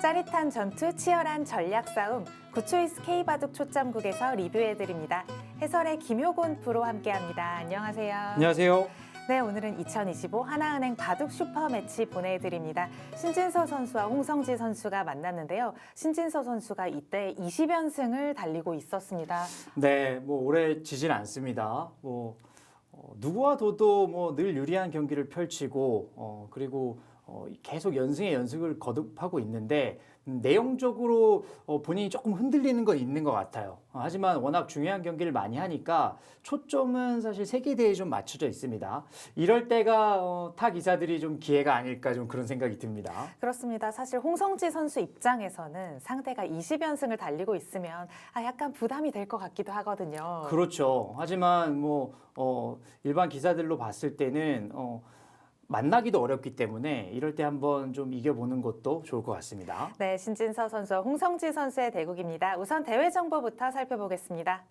짜릿한 전투, 치열한 전략 싸움, 구초이스 K바둑 초점국에서 리뷰해드립니다. 해설의 김효곤 프로 함께합니다. 안녕하세요. 안녕하세요. 네, 오늘은 2025 하나은행 바둑 슈퍼매치 보내드립니다. 신진서 선수와 홍성지 선수가 만났는데요. 신진서 선수가 이때 20연승을 달리고 있었습니다. 네, 오래 지진 않습니다. 누구와 둬도 늘 유리한 경기를 펼치고 그리고 계속 연승에 연승을 거듭하고 있는데 내용적으로 본인이 조금 흔들리는 건 있는 것 같아요. 하지만 워낙 중요한 경기를 많이 하니까 초점은 사실 세계대회에 좀 맞춰져 있습니다. 이럴 때가 타 기사들이 좀 기회가 아닐까 좀 그런 생각이 듭니다. 그렇습니다. 사실 홍성지 선수 입장에서는 상대가 20연승을 달리고 있으면 약간 부담이 될 것 같기도 하거든요. 그렇죠. 하지만 일반 기사들로 봤을 때는 만나기도 어렵기 때문에 이럴 때 한번 좀 이겨보는 것도 좋을 것 같습니다. 네, 신진서 선수와 홍성지 선수의 대국입니다. 우선 대회 정보부터 살펴보겠습니다.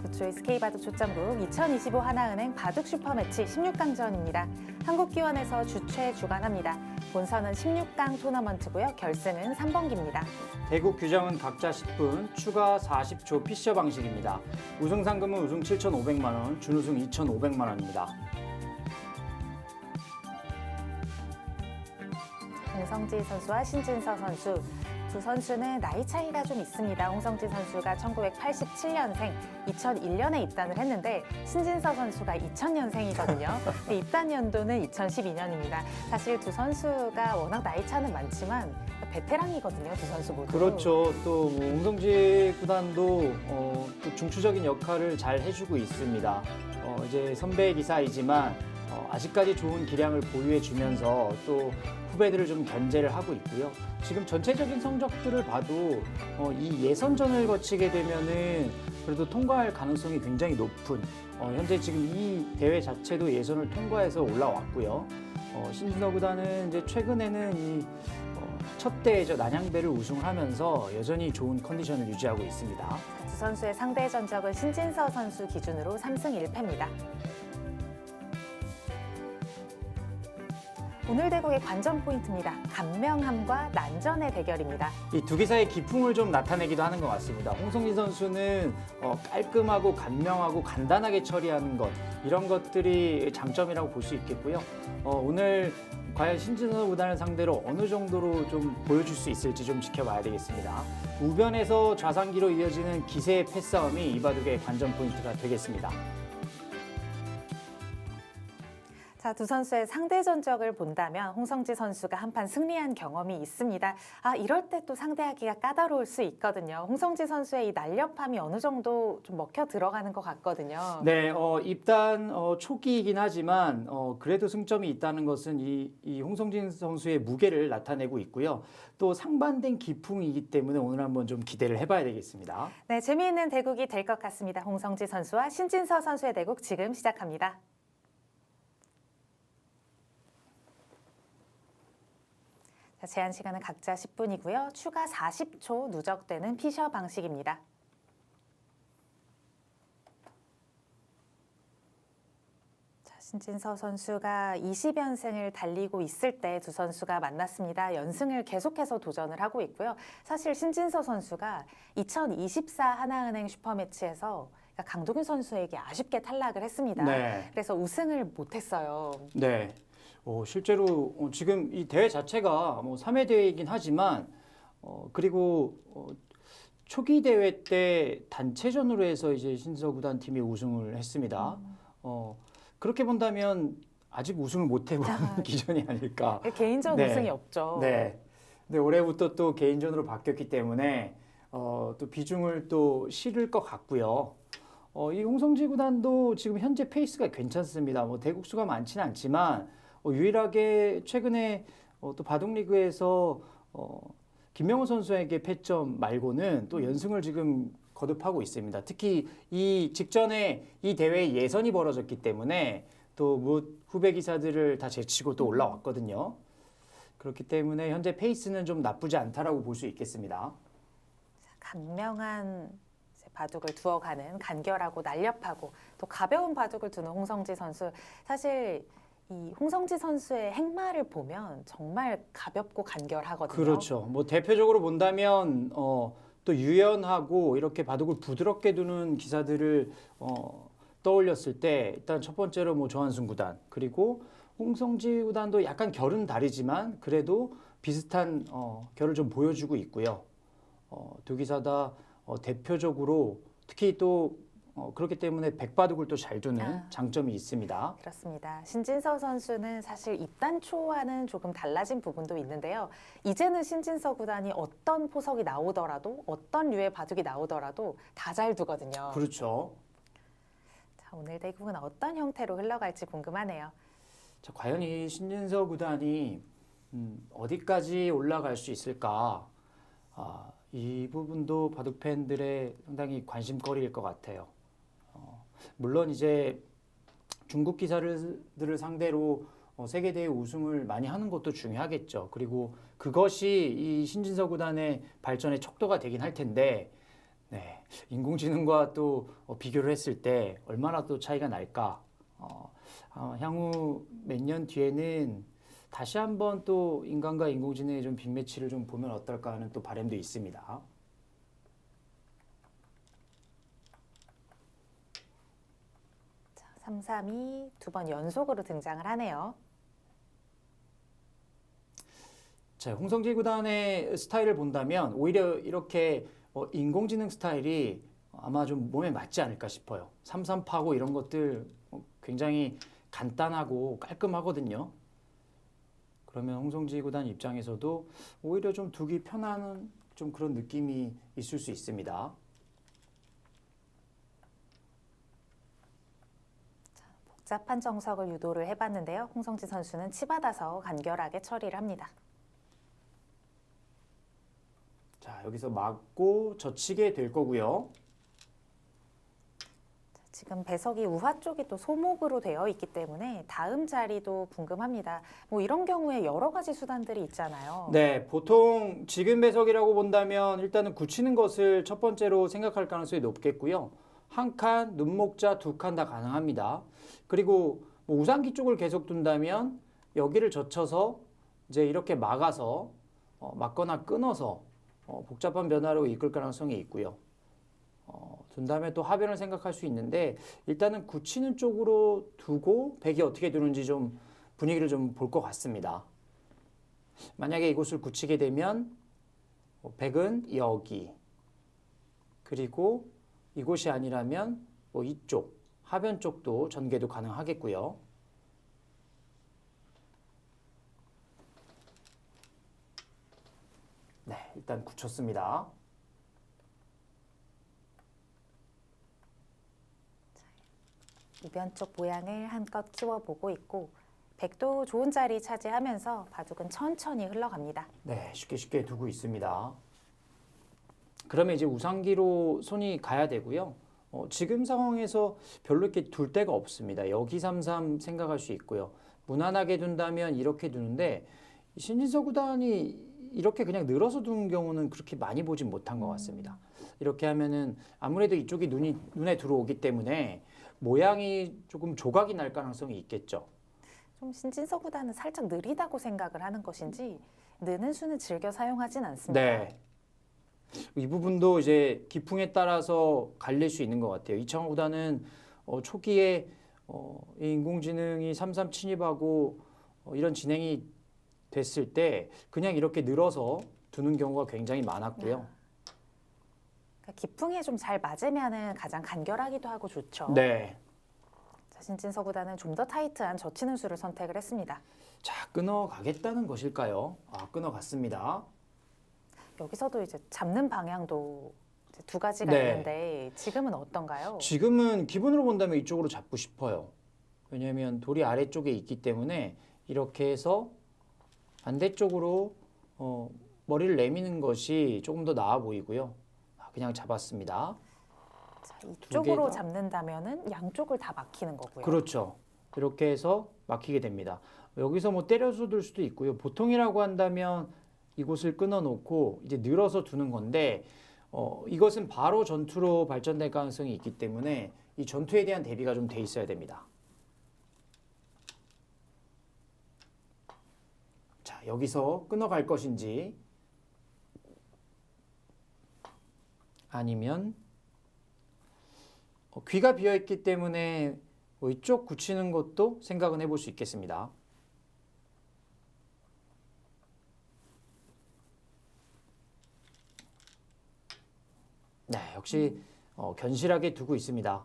구초이스 K바둑 초점국 2025 하나은행 바둑 슈퍼매치 16강전입니다. 한국기원에서 주최 주관합니다. 본선은 16강 토너먼트고요. 결승은 3번기입니다. 대국 규정은 각자 10분, 추가 40초 피셔 방식입니다. 우승 상금은 우승 7,500만 원, 준우승 2,500만 원입니다. 홍성지 선수와 신진서 선수. 두 선수는 나이 차이가 좀 있습니다. 홍성지 선수가 1987년생, 2001년에 입단을 했는데 신진서 선수가 2000년생이거든요. 입단 연도는 2012년입니다. 사실 두 선수가 워낙 나이 차는 많지만 베테랑이거든요. 두 선수 모두. 그렇죠. 또 홍성지 구단도 또 중추적인 역할을 잘 해주고 있습니다. 이제 선배 기사이지만 아직까지 좋은 기량을 보유해 주면서 또 후배들을 좀 견제를 하고 있고요. 지금 전체적인 성적들을 봐도 이 예선전을 거치게 되면은 그래도 통과할 가능성이 굉장히 높은 현재 지금 이 대회 자체도 예선을 통과해서 올라왔고요. 신진서 구단은 이제 최근에는 이 첫 대회죠 난양배를 우승을 하면서 여전히 좋은 컨디션을 유지하고 있습니다. 두 선수의 상대 전적은 신진서 선수 기준으로 3승 1패입니다. 오늘 대국의 관전 포인트입니다. 간명함과 난전의 대결입니다. 이 두 기사의 기풍을 좀 나타내기도 하는 것 같습니다. 홍성진 선수는 깔끔하고 간명하고 간단하게 처리하는 것 이런 것들이 장점이라고 볼 수 있겠고요. 오늘 과연 신진서 구단을 상대로 어느 정도로 좀 보여줄 수 있을지 좀 지켜봐야 되겠습니다. 우변에서 좌상기로 이어지는 기세의 패싸움이 이 바둑의 관전 포인트가 되겠습니다. 자, 두 선수의 상대 전적을 본다면 홍성지 선수가 한판 승리한 경험이 있습니다. 이럴 때 또 상대하기가 까다로울 수 있거든요. 홍성지 선수의 이 날렵함이 어느 정도 좀 먹혀 들어가는 것 같거든요. 네, 입단 초기이긴 하지만 그래도 승점이 있다는 것은 이 홍성진 선수의 무게를 나타내고 있고요. 또 상반된 기풍이기 때문에 오늘 한번 좀 기대를 해봐야 되겠습니다. 네, 재미있는 대국이 될 것 같습니다. 홍성지 선수와 신진서 선수의 대국 지금 시작합니다. 제한 시간은 각자 10분이고요. 추가 40초 누적되는 피셔 방식입니다. 신진서 선수가 20연승을 달리고 있을 때 두 선수가 만났습니다. 연승을 계속해서 도전을 하고 있고요. 사실 신진서 선수가 2024 하나은행 슈퍼매치에서 강동윤 선수에게 아쉽게 탈락을 했습니다. 네. 그래서 우승을 못했어요. 네. 실제로 지금 이 대회 자체가 3회 대회이긴 하지만 그리고 초기 대회 때 단체전으로 해서 이제 신진서 구단 팀이 우승을 했습니다. 그렇게 본다면 아직 우승을 못 해본 기전이 아닐까. 개인전 네. 우승이 없죠. 네. 근데 올해부터 또 개인전으로 바뀌었기 때문에 또 비중을 또 실을 것 같고요. 이 홍성지 구단도 지금 현재 페이스가 괜찮습니다. 대국수가 많지는 않지만 유일하게 최근에 또 바둑리그에서 김명호 선수에게 패점 말고는 또 연승을 지금 거듭하고 있습니다. 특히 이 직전에 이 대회 예선이 벌어졌기 때문에 또 후배 기사들을 다 제치고 또 올라왔거든요. 그렇기 때문에 현재 페이스는 좀 나쁘지 않다라고 볼 수 있겠습니다. 간명한 바둑을 두어가는 간결하고 날렵하고 또 가벼운 바둑을 두는 홍성지 선수. 사실 이 홍성지 선수의 행마를 보면 정말 가볍고 간결하거든요. 그렇죠. 뭐 대표적으로 본다면 또 유연하고 이렇게 바둑을 부드럽게 두는 기사들을 떠올렸을 때 일단 첫 번째로 뭐 조한순 구단 그리고 홍성지 구단도 약간 결은 다르지만 그래도 비슷한 결을 좀 보여주고 있고요. 두 기사 다 대표적으로 특히 또 그렇기 때문에 백바둑을 또 잘 두는 장점이 있습니다. 그렇습니다. 신진서 선수는 사실 입단 초와는 조금 달라진 부분도 있는데요. 이제는 신진서 구단이 어떤 포석이 나오더라도 어떤 류의 바둑이 나오더라도 다 잘 두거든요. 그렇죠. 자, 오늘 대국은 어떤 형태로 흘러갈지 궁금하네요. 자, 과연 이 신진서 구단이 어디까지 올라갈 수 있을까? 이 부분도 바둑 팬들의 상당히 관심거리일 것 같아요. 물론 이제 중국 기사들을 상대로 세계대회 우승을 많이 하는 것도 중요하겠죠. 그리고 그것이 이 신진서 구단의 발전의 척도가 되긴 할 텐데, 네, 인공지능과 또 비교를 했을 때 얼마나 또 차이가 날까? 향후 몇 년 뒤에는 다시 한번 또 인간과 인공지능의 좀 빅매치를 좀 보면 어떨까 하는 또 바람도 있습니다. 자, 3-3이 두 번 연속으로 등장을 하네요. 자, 홍성지 구단의 스타일을 본다면 오히려 이렇게 인공지능 스타일이 아마 좀 몸에 맞지 않을까 싶어요. 3-3파고 이런 것들 굉장히 간단하고 깔끔하거든요. 그러면 홍성지 구단 입장에서도 오히려 좀 두기 편한 좀 그런 느낌이 있을 수 있습니다. 복잡한 정석을 유도를 해봤는데요. 홍성지 선수는 치받아서 간결하게 처리를 합니다. 자, 여기서 맞고 젖히게 될 거고요. 지금 배석이 우화 쪽이 또 소목으로 되어 있기 때문에 다음 자리도 궁금합니다. 뭐 이런 경우에 여러 가지 수단들이 있잖아요. 네, 보통 지금 배석이라고 본다면 일단은 굳히는 것을 첫 번째로 생각할 가능성이 높겠고요. 한 칸, 눈목자 두 칸 다 가능합니다. 그리고 뭐 우상기 쪽을 계속 둔다면 여기를 젖혀서 이제 이렇게 막아서 막거나 끊어서 복잡한 변화로 이끌 가능성이 있고요. 둔 다음에 또 하변을 생각할 수 있는데 일단은 굳히는 쪽으로 두고 백이 어떻게 두는지 좀 분위기를 좀 볼 것 같습니다. 만약에 이곳을 굳히게 되면 백은 여기 그리고 이곳이 아니라면 뭐 이쪽 하변 쪽도 전개도 가능하겠고요. 네, 일단 굳혔습니다. 이변 쪽 모양을 한껏 키워보고 있고 백도 좋은 자리 차지하면서 바둑은 천천히 흘러갑니다. 네, 쉽게 두고 있습니다. 그러면 이제 우상기로 손이 가야 되고요. 지금 상황에서 별로 이렇게 둘 데가 없습니다. 여기 3-3 생각할 수 있고요. 무난하게 둔다면 이렇게 두는데 신진서 구단이 이렇게 그냥 늘어서 두는 경우는 그렇게 많이 보진 못한 것 같습니다. 이렇게 하면은 아무래도 이쪽이 눈에 들어오기 때문에 모양이 조금 조각이 날 가능성이 있겠죠. 좀 신진서 구단은 살짝 느리다고 생각을 하는 것인지 느는 수는 즐겨 사용하진 않습니다. 네. 이 부분도 이제 기풍에 따라서 갈릴 수 있는 것 같아요. 이창호 구단은 초기에 이 인공지능이 3-3 침입하고 이런 진행이 됐을 때 그냥 이렇게 늘어서 두는 경우가 굉장히 많았고요. 그러니까 기풍에 좀 잘 맞으면은 가장 간결하기도 하고 좋죠. 네. 자, 신진서 구단은 좀 더 타이트한 젖히는 수를 선택을 했습니다. 자, 끊어가겠다는 것일까요? 끊어갔습니다. 여기서도 이제 잡는 방향도 이제 두 가지가 네. 있는데 지금은 어떤가요? 지금은 기본으로 본다면 이쪽으로 잡고 싶어요. 왜냐하면 돌이 아래쪽에 있기 때문에 이렇게 해서 반대쪽으로 머리를 내미는 것이 조금 더 나아 보이고요. 그냥 잡았습니다. 자, 이쪽으로 다. 잡는다면은 양쪽을 다 막히는 거고요. 그렇죠. 이렇게 해서 막히게 됩니다. 여기서 뭐 때려서 둘 수도 있고요. 보통이라고 한다면 이곳을 끊어놓고 이제 늘어서 두는 건데 이것은 바로 전투로 발전될 가능성이 있기 때문에 이 전투에 대한 대비가 좀 돼 있어야 됩니다. 여기서 끊어갈 것인지 아니면 귀가 비어있기 때문에 이쪽 굳히는 것도 생각은 해볼 수 있겠습니다. 네, 역시 견실하게 두고 있습니다.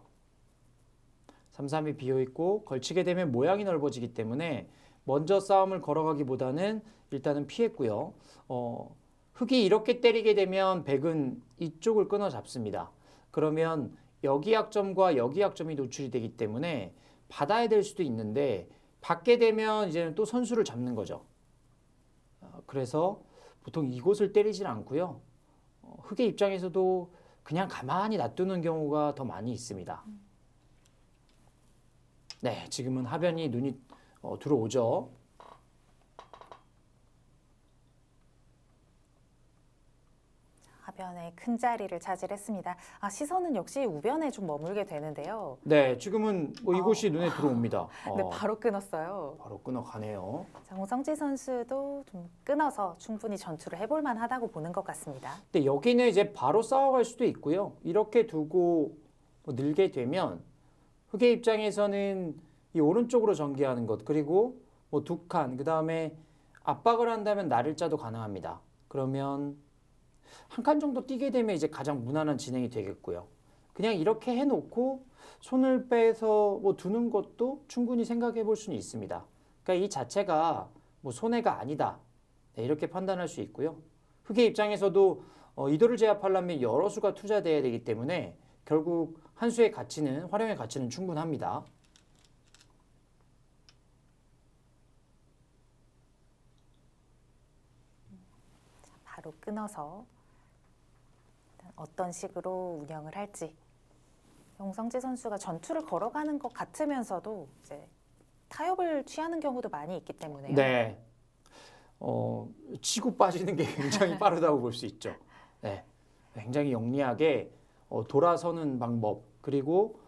3-3이 비어있고 걸치게 되면 모양이 넓어지기 때문에 먼저 싸움을 걸어가기보다는 일단은 피했고요. 흑이 이렇게 때리게 되면 백은 이쪽을 끊어 잡습니다. 그러면 여기 약점과 여기 약점이 노출이 되기 때문에 받아야 될 수도 있는데 받게 되면 이제는 또 선수를 잡는 거죠. 그래서 보통 이곳을 때리질 않고요. 흑의 입장에서도 그냥 가만히 놔두는 경우가 더 많이 있습니다. 네, 지금은 하변이 눈이 들어오죠. 하변의 큰 자리를 차지했습니다. 시선은 역시 우변에 좀 머물게 되는데요. 네, 지금은 이곳이 눈에 들어옵니다. 네, 바로 끊었어요. 바로 끊어가네요. 자, 홍성지 선수도 좀 끊어서 충분히 전투를 해볼 만하다고 보는 것 같습니다. 근데 여기는 이제 바로 싸워갈 수도 있고요. 이렇게 두고 늘게 되면 흑의 입장에서는 이 오른쪽으로 전개하는 것 그리고 두 칸, 그 다음에 압박을 한다면 나를자도 가능합니다. 그러면 한 칸 정도 뛰게 되면 이제 가장 무난한 진행이 되겠고요. 그냥 이렇게 해놓고 손을 빼서 두는 것도 충분히 생각해 볼 수는 있습니다. 그러니까 이 자체가 손해가 아니다. 네, 이렇게 판단할 수 있고요. 흑의 입장에서도 이도를 제압하려면 여러 수가 투자돼야 되기 때문에 결국 한 수의 가치는 활용의 가치는 충분합니다. 바로 끊어서 어떤 식으로 운영을 할지. 홍성지 선수가 전투를 걸어가는 것 같으면서도 이제 타협을 취하는 경우도 많이 있기 때문에요. 네, 치고 빠지는 게 굉장히 빠르다고 볼 수 있죠. 네, 굉장히 영리하게 돌아서는 방법 그리고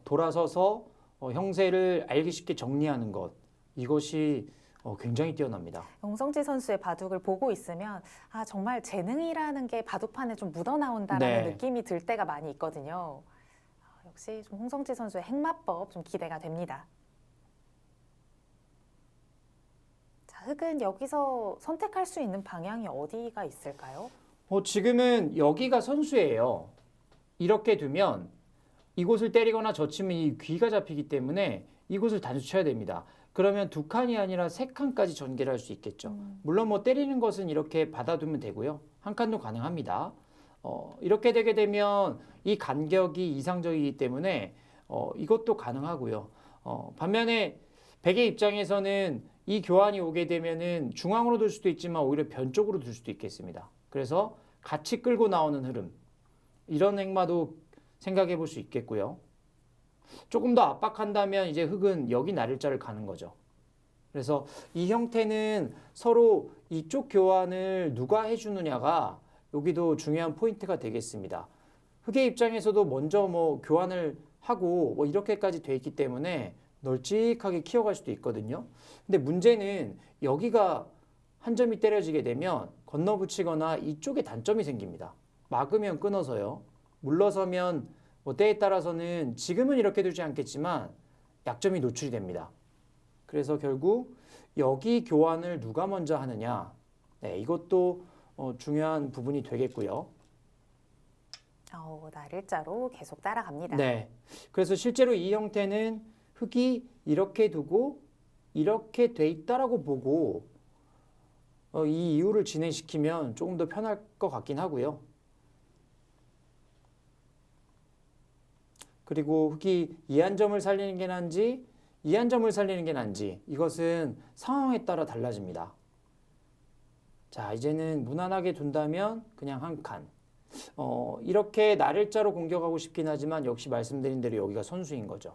돌아서서 형세를 알기 쉽게 정리하는 것 이것이 굉장히 뛰어납니다. 홍성지 선수의 바둑을 보고 있으면 정말 재능이라는 게 바둑판에 좀 묻어나온다라는 네. 느낌이 들 때가 많이 있거든요. 역시 좀 홍성지 선수의 핵마법 좀 기대가 됩니다. 자, 흑은 여기서 선택할 수 있는 방향이 어디가 있을까요? 지금은 여기가 선수예요. 이렇게 두면 이곳을 때리거나 젖히면 이 귀가 잡히기 때문에 이곳을 단수 쳐야 됩니다. 그러면 2칸이 아니라 3칸까지 전개를 할 수 있겠죠. 물론 때리는 것은 이렇게 받아두면 되고요. 한 칸도 가능합니다. 이렇게 되게 되면 이 간격이 이상적이기 때문에 이것도 가능하고요. 반면에 백의 입장에서는 이 교환이 오게 되면은 중앙으로 둘 수도 있지만 오히려 변 쪽으로 둘 수도 있겠습니다. 그래서 같이 끌고 나오는 흐름 이런 행마도 생각해 볼 수 있겠고요. 조금 더 압박한다면 이제 흑은 여기 나를자를 가는 거죠. 그래서 이 형태는 서로 이쪽 교환을 누가 해주느냐가 여기도 중요한 포인트가 되겠습니다. 흑의 입장에서도 먼저 교환을 하고 이렇게까지 돼 있기 때문에 널찍하게 키워갈 수도 있거든요. 근데 문제는 여기가 한 점이 때려지게 되면 건너붙이거나 이쪽에 단점이 생깁니다. 막으면 끊어서요. 물러서면 때에 따라서는 지금은 이렇게 되지 않겠지만 약점이 노출이 됩니다. 그래서 결국 여기 교환을 누가 먼저 하느냐, 네, 이것도 중요한 부분이 되겠고요. 나를자로 계속 따라갑니다. 네, 그래서 실제로 이 형태는 흑이 이렇게 두고 이렇게 돼 있다라고 보고 이 이유를 진행시키면 조금 더 편할 것 같긴 하고요. 그리고 흑이 이 한 점을 살리는 게 난지 이 한 점을 살리는 게 난지 이것은 상황에 따라 달라집니다. 자, 이제는 무난하게 둔다면 그냥 한 칸. 이렇게 나를자로 공격하고 싶긴 하지만 역시 말씀드린 대로 여기가 선수인 거죠.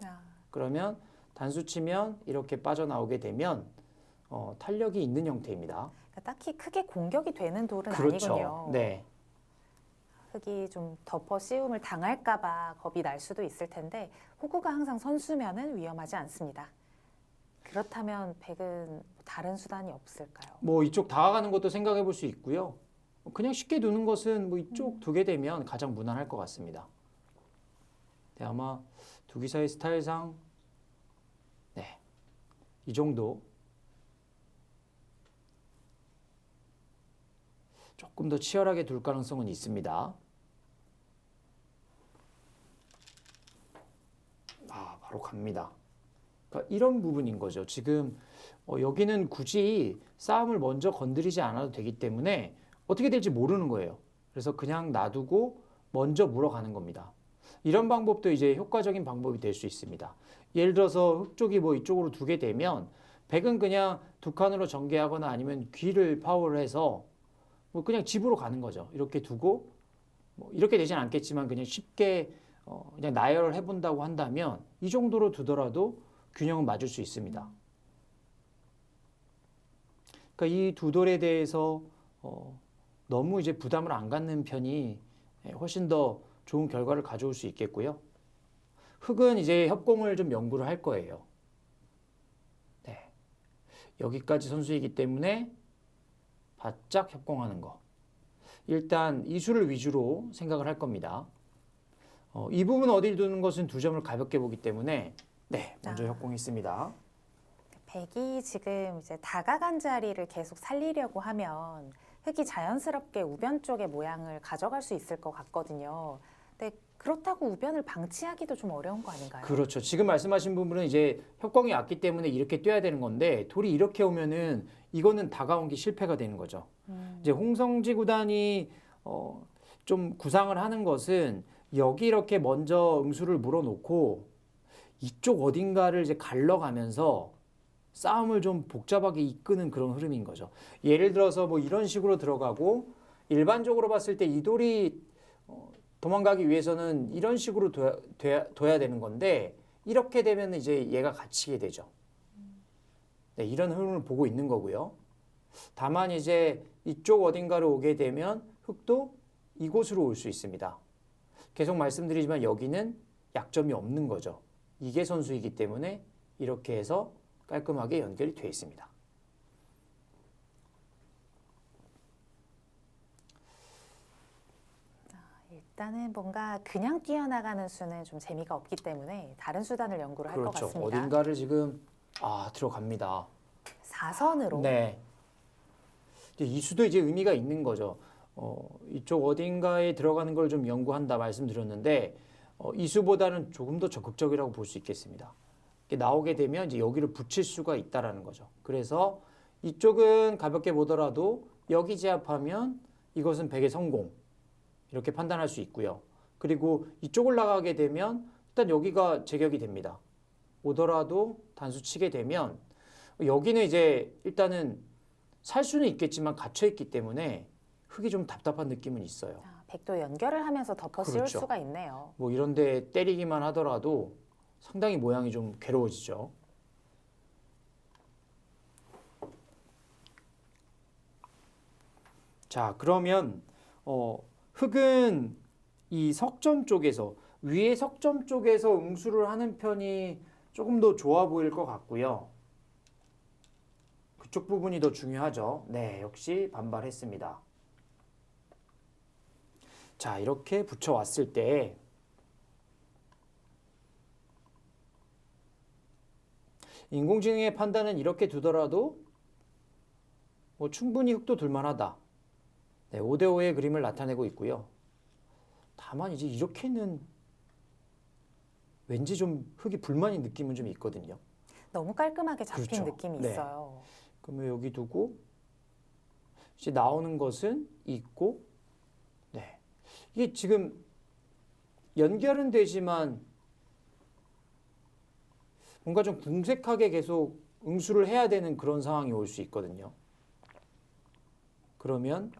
그러면 단수 치면 이렇게 빠져나오게 되면 탄력이 있는 형태입니다. 그러니까 딱히 크게 공격이 되는 돌은 그렇죠. 아니군요. 네. 흑이 좀 덮어 씌움을 당할까봐 겁이 날 수도 있을 텐데 호구가 항상 선수면은 위험하지 않습니다. 그렇다면 백은 다른 수단이 없을까요? 뭐 이쪽 다가가는 것도 생각해 볼 수 있고요. 그냥 쉽게 두는 것은 뭐 이쪽 두게 되면 가장 무난할 것 같습니다. 네, 아마 두 기사의 스타일상 네, 이 정도 조금 더 치열하게 둘 가능성은 있습니다. 바로 갑니다. 그러니까 이런 부분인 거죠. 지금 여기는 굳이 싸움을 먼저 건드리지 않아도 되기 때문에 어떻게 될지 모르는 거예요. 그래서 그냥 놔두고 먼저 물어가는 겁니다. 이런 방법도 이제 효과적인 방법이 될 수 있습니다. 예를 들어서 흑 쪽이 뭐 이쪽으로 두게 되면 백은 그냥 두 칸으로 전개하거나 아니면 귀를 파워를 해서 뭐 그냥 집으로 가는 거죠. 이렇게 두고 뭐 이렇게 되진 않겠지만 그냥 쉽게 그냥 나열을 해본다고 한다면 이 정도로 두더라도 균형은 맞을 수 있습니다. 그러니까 이 두 돌에 대해서 너무 이제 부담을 안 갖는 편이 훨씬 더 좋은 결과를 가져올 수 있겠고요. 흑은 이제 협공을 좀 연구를 할 거예요. 네. 여기까지 선수이기 때문에 바짝 협공하는 거. 일단 이 수를 위주로 생각을 할 겁니다. 이 부분 어디를 두는 것은 두 점을 가볍게 보기 때문에 네, 먼저 협공했습니다. 백이 지금 이제 다가간 자리를 계속 살리려고 하면 흑이 자연스럽게 우변 쪽의 모양을 가져갈 수 있을 것 같거든요. 근데 그렇다고 우변을 방치하기도 좀 어려운 거 아닌가요? 그렇죠. 지금 말씀하신 부분은 이제 협공이 왔기 때문에 이렇게 뛰어야 되는 건데 돌이 이렇게 오면은 이거는 다가온 게 실패가 되는 거죠. 이제 홍성지 구단이 좀 구상을 하는 것은 여기 이렇게 먼저 응수를 물어놓고 이쪽 어딘가를 이제 갈러가면서 싸움을 좀 복잡하게 이끄는 그런 흐름인 거죠. 예를 들어서 뭐 이런 식으로 들어가고 일반적으로 봤을 때 이 돌이 도망가기 위해서는 이런 식으로 둬야 되는 건데 이렇게 되면 이제 얘가 갇히게 되죠. 네, 이런 흐름을 보고 있는 거고요. 다만 이제 이쪽 어딘가로 오게 되면 흑도 이곳으로 올 수 있습니다. 계속 말씀드리지만 여기는 약점이 없는 거죠. 이게 선수이기 때문에 이렇게 해서 깔끔하게 연결이 되어 있습니다. 일단은 뭔가 그냥 뛰어나가는 수는 좀 재미가 없기 때문에 다른 수단을 연구를 할 것 그렇죠. 같습니다. 어딘가를 지금 들어갑니다. 4선으로. 네. 이 수도 이제 의미가 있는 거죠. 이쪽 어딘가에 들어가는 걸 좀 연구한다 말씀드렸는데 이 수보다는 조금 더 적극적이라고 볼 수 있겠습니다. 이렇게 나오게 되면 이제 여기를 붙일 수가 있다라는 거죠. 그래서 이쪽은 가볍게 보더라도 여기 제압하면 이것은 백의 성공 이렇게 판단할 수 있고요. 그리고 이쪽을 나가게 되면 일단 여기가 제격이 됩니다. 오더라도 단수 치게 되면 여기는 이제 일단은 살 수는 있겠지만 갇혀 있기 때문에 흙이 좀 답답한 느낌은 있어요. 백도 연결을 하면서 덮어 씌울 그렇죠. 수가 있네요. 뭐 이런데 때리기만 하더라도 상당히 모양이 좀 괴로워지죠. 자, 그러면 흙은 이 석점 쪽에서 위에 석점 쪽에서 응수를 하는 편이 조금 더 좋아 보일 것 같고요. 그쪽 부분이 더 중요하죠. 네, 역시 반발했습니다. 자, 이렇게 붙여왔을 때 인공지능의 판단은 이렇게 두더라도 뭐 충분히 흑도 둘만하다. 네, 5대5의 그림을 나타내고 있고요. 다만 이제 이렇게는 왠지 좀 흑이 불만인 느낌은 좀 있거든요. 너무 깔끔하게 잡힌 그렇죠. 느낌이 네. 있어요. 그러면 여기 두고 이제 나오는 것은 있고, 네, 이게 지금 연결은 되지만 뭔가 좀 궁색하게 계속 응수를 해야 되는 그런 상황이 올 수 있거든요. 그러면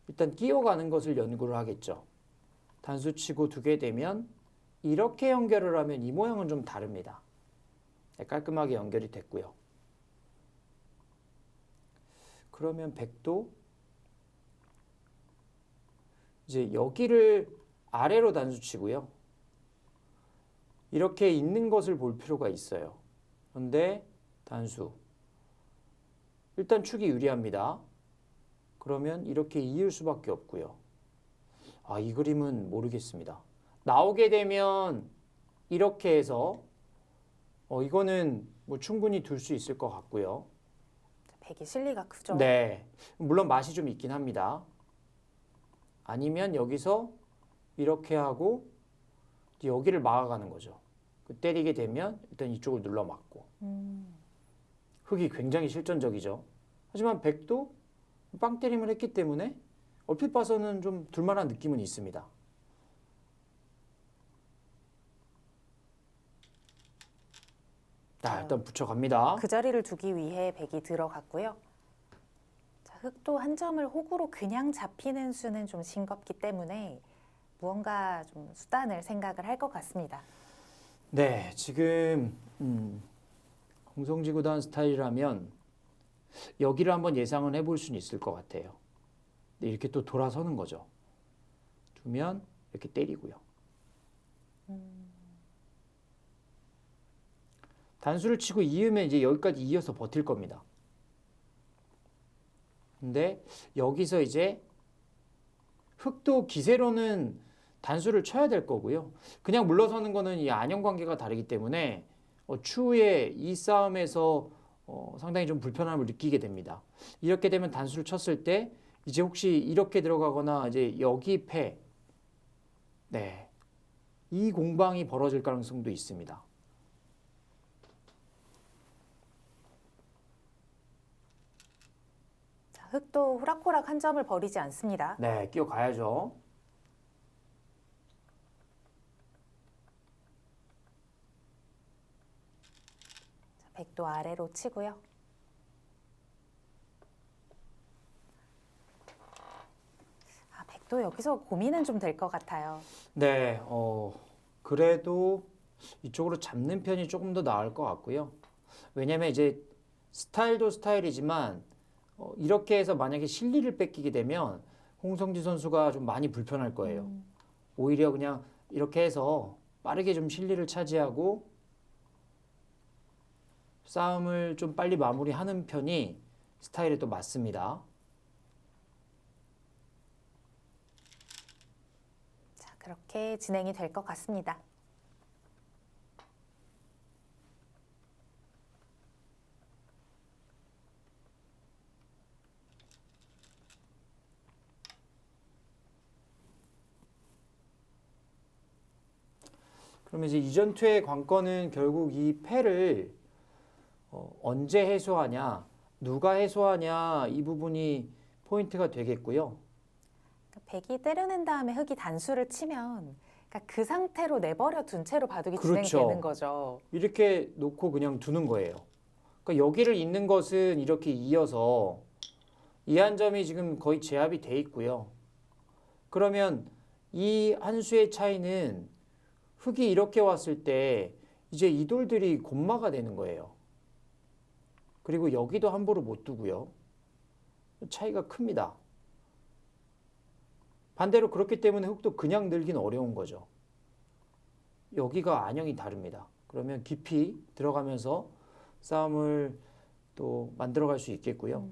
일단 끼어가는 것을 연구를 하겠죠. 단수 치고 두게 되면 이렇게 연결을 하면 이 모양은 좀 다릅니다. 네, 깔끔하게 연결이 됐고요. 그러면 백도 이제 여기를 아래로 단수 치고요. 이렇게 있는 것을 볼 필요가 있어요. 그런데 단수. 일단 축이 유리합니다. 그러면 이렇게 이을 수밖에 없고요. 아, 이 그림은 모르겠습니다. 나오게 되면 이렇게 해서 이거는 뭐 충분히 둘 수 있을 것 같고요. 백이 실리가 크죠. 네, 물론 맛이 좀 있긴 합니다. 아니면 여기서 이렇게 하고 이제 여기를 막아가는 거죠. 때리게 되면 일단 이쪽을 눌러 맞고. 흑이 굉장히 실전적이죠. 하지만 백도 빵 때림을 했기 때문에 얼핏 봐서는 좀 둘만한 느낌은 있습니다. 자, 일단 붙여갑니다. 그 자리를 두기 위해 백이 들어갔고요. 자, 흑도 한 점을 호구로 그냥 잡히는 수는 좀 싱겁기 때문에 무언가 좀 수단을 생각을 할 것 같습니다. 네, 지금 홍성지 구단 스타일이라면 여기를 한번 예상은 해볼 수는 있을 것 같아요. 네, 이렇게 또 돌아서는 거죠. 두면 이렇게 때리고요. 단수를 치고 이으면 이제 여기까지 이어서 버틸 겁니다. 근데 여기서 이제 흑도 기세로는 단수를 쳐야 될 거고요. 그냥 물러서는 거는 이 안형 관계가 다르기 때문에 추후에 이 싸움에서 상당히 좀 불편함을 느끼게 됩니다. 이렇게 되면 단수를 쳤을 때 이제 혹시 이렇게 들어가거나 이제 여기 패, 네, 이 공방이 벌어질 가능성도 있습니다. 자, 흑도 호락호락 한 점을 버리지 않습니다. 네, 끼어가야죠. 자, 백도 아래로 치고요. 아, 백도 여기서 고민은 좀 될 것 같아요. 네, 그래도 이쪽으로 잡는 편이 조금 더 나을 것 같고요. 왜냐면 이제 스타일도 스타일이지만 이렇게 해서 만약에 실리를 뺏기게 되면 홍성지 선수가 좀 많이 불편할 거예요. 오히려 그냥 이렇게 해서 빠르게 좀 실리를 차지하고 싸움을 좀 빨리 마무리하는 편이 스타일에 또 맞습니다. 자, 그렇게 진행이 될 것 같습니다. 그러면 이제 이전투의 관건은 결국 이 패를 언제 해소하냐, 누가 해소하냐 이 부분이 포인트가 되겠고요. 그러니까 백이 때려낸 다음에 흑이 단수를 치면 그러니까 그 상태로 내버려 둔 채로 바둑이 그렇죠. 진행되는 거죠. 이렇게 놓고 그냥 두는 거예요. 그러니까 여기를 잇는 것은 이렇게 이어서 이 한 점이 지금 거의 제압이 돼 있고요. 그러면 이 한 수의 차이는 흑이 이렇게 왔을 때 이제 이 돌들이 곤마가 되는 거예요. 그리고 여기도 함부로 못 두고요. 차이가 큽니다. 반대로 그렇기 때문에 흑도 그냥 늘긴 어려운 거죠. 여기가 안형이 다릅니다. 그러면 깊이 들어가면서 싸움을 또 만들어갈 수 있겠고요.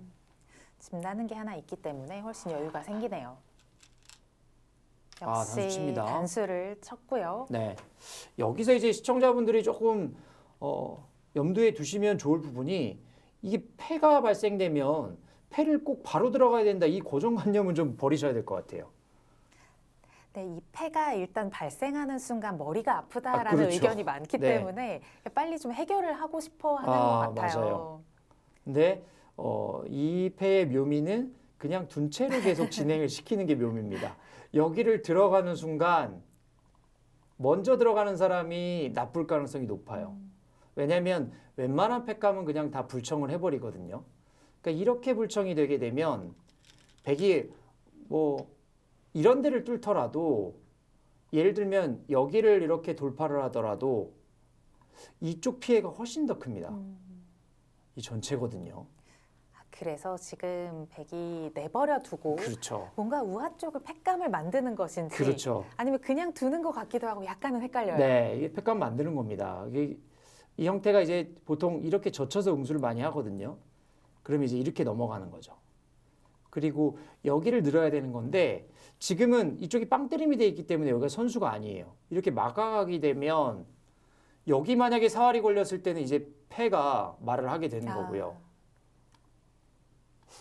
집 나는 게 하나 있기 때문에 훨씬 여유가 생기네요. 아, 역시 단수 칩니다. 단수를 쳤고요. 네. 여기서 이제 시청자분들이 조금 염두에 두시면 좋을 부분이 이게 패가 발생되면 패를 꼭 바로 들어가야 된다. 이 고정관념은 좀 버리셔야 될 것 같아요. 네, 이 패가 일단 발생하는 순간 머리가 아프다라는 그렇죠. 의견이 많기 네. 때문에 빨리 좀 해결을 하고 싶어 하는 것 같아요. 맞아요. 근데 이 패의 묘미는 그냥 둔 채로 계속 진행을 시키는 게 묘미입니다. 여기를 들어가는 순간 먼저 들어가는 사람이 나쁠 가능성이 높아요. 왜냐하면 웬만한 패감은 그냥 다 불청을 해버리거든요. 그러니까 이렇게 불청이 되게 되면 백이 뭐 이런 데를 뚫더라도 예를 들면 여기를 이렇게 돌파를 하더라도 이쪽 피해가 훨씬 더 큽니다. 이 전체거든요. 그래서 지금 백이 내버려 두고 그렇죠. 뭔가 우하 쪽을 패감을 만드는 것인지 그렇죠. 아니면 그냥 두는 것 같기도 하고 약간은 헷갈려요. 네, 이게 패감 만드는 겁니다. 이게 이 형태가 이제 보통 이렇게 젖혀서 응수를 많이 하거든요. 그러면 이제 이렇게 넘어가는 거죠. 그리고 여기를 늘어야 되는 건데 지금은 이쪽이 빵때림이 돼 있기 때문에 여기가 선수가 아니에요. 이렇게 막아가게 되면 여기 만약에 사활이 걸렸을 때는 이제 패가 말을 하게 되는 거고요.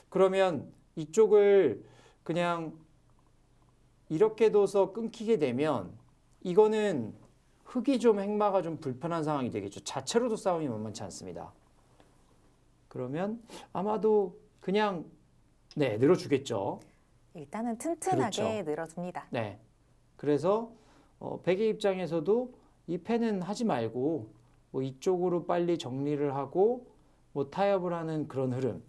그러면 이쪽을 그냥 이렇게 둬서 끊기게 되면 이거는 흙이 좀 행마가 좀 불편한 상황이 되겠죠. 자체로도 싸움이 만만치 않습니다. 그러면 아마도 그냥 네, 늘어주겠죠. 일단은 튼튼하게 그렇죠. 늘어줍니다. 네. 그래서 백의 입장에서도 이 패는 하지 말고 뭐 이쪽으로 빨리 정리를 하고 뭐 타협을 하는 그런 흐름.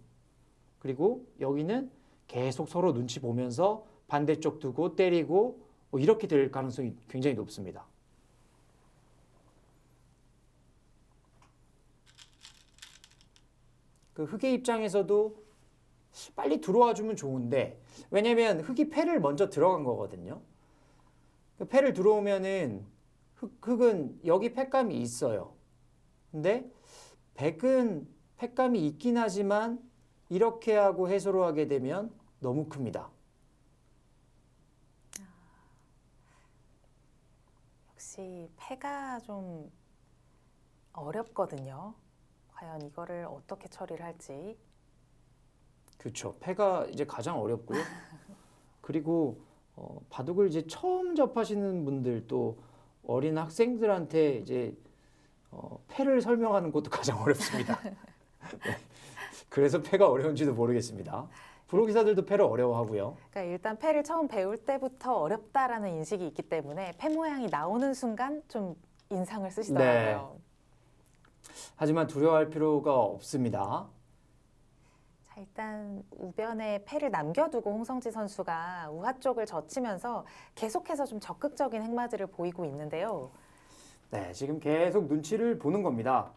그리고 여기는 계속 서로 눈치 보면서 반대쪽 두고 때리고 뭐 이렇게 될 가능성이 굉장히 높습니다. 그 흑의 입장에서도 빨리 들어와 주면 좋은데 왜냐면 흑이 패를 먼저 들어간 거거든요. 그 패를 들어오면은 흑은 여기 패감이 있어요. 근데 백은 패감이 있긴 하지만 이렇게 하고 해소를 하게 되면 너무 큽니다. 역시 패가 좀 어렵거든요. 과연 이거를 어떻게 처리를 할지. 그렇죠. 패가 이제 가장 어렵고요. 그리고 바둑을 이제 처음 접하시는 분들 또 어린 학생들한테 이제 패를 설명하는 것도 가장 어렵습니다. 네. 그래서 패가 어려운지도 모르겠습니다. 프로기사들도 패를 어려워하고요. 그러니까 일단 패를 처음 배울 때부터 어렵다라는 인식이 있기 때문에 패 모양이 나오는 순간 좀 인상을 쓰시더라고요. 하지만 두려워할 필요가 없습니다. 자, 일단 우변에 패를 남겨두고 홍성지 선수가 우하 쪽을 젖히면서 계속해서 좀 적극적인 행마들을 보이고 있는데요. 네, 지금 계속 눈치를 보는 겁니다.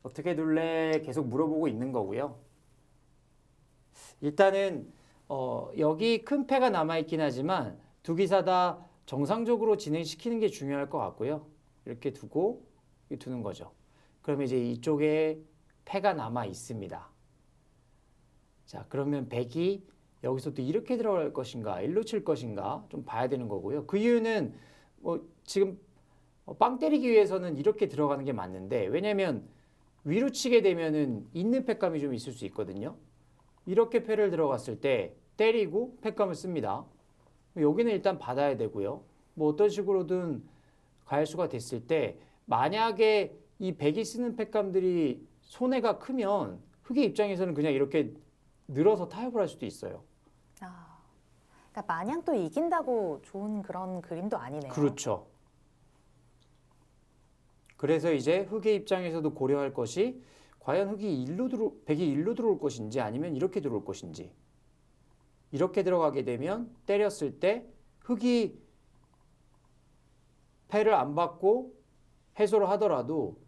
어떻게 둘래 계속 물어보고 있는 거고요. 일단은 여기 큰 패가 남아있긴 하지만 두 기사 다 정상적으로 진행시키는 게 중요할 것 같고요. 이렇게 두고 이렇게 두는 거죠. 그러면 이제 이쪽에 패가 남아 있습니다. 자, 그러면 백이 여기서 또 이렇게 들어갈 것인가, 일로 칠 것인가 좀 봐야 되는 거고요. 그 이유는 뭐 지금 빵 때리기 위해서는 이렇게 들어가는 게 맞는데 왜냐면 위로 치게 되면은 있는 패감이 좀 있을 수 있거든요. 이렇게 패를 들어갔을 때 때리고 패감을 씁니다. 여기는 일단 받아야 되고요. 뭐 어떤 식으로든 가열수가 됐을 때 만약에 이 백이 쓰는 패감들이 손해가 크면 흑의 입장에서는 그냥 이렇게 늘어서 타협을 할 수도 있어요. 그러니까 마냥 또 이긴다고 좋은 그런 그림도 아니네요. 그렇죠. 그래서 이제 흑의 입장에서도 고려할 것이 과연 백이 일로 들어올 것인지 아니면 이렇게 들어올 것인지. 이렇게 들어가게 되면 때렸을 때 흑이 패를 안 받고 해소를 하더라도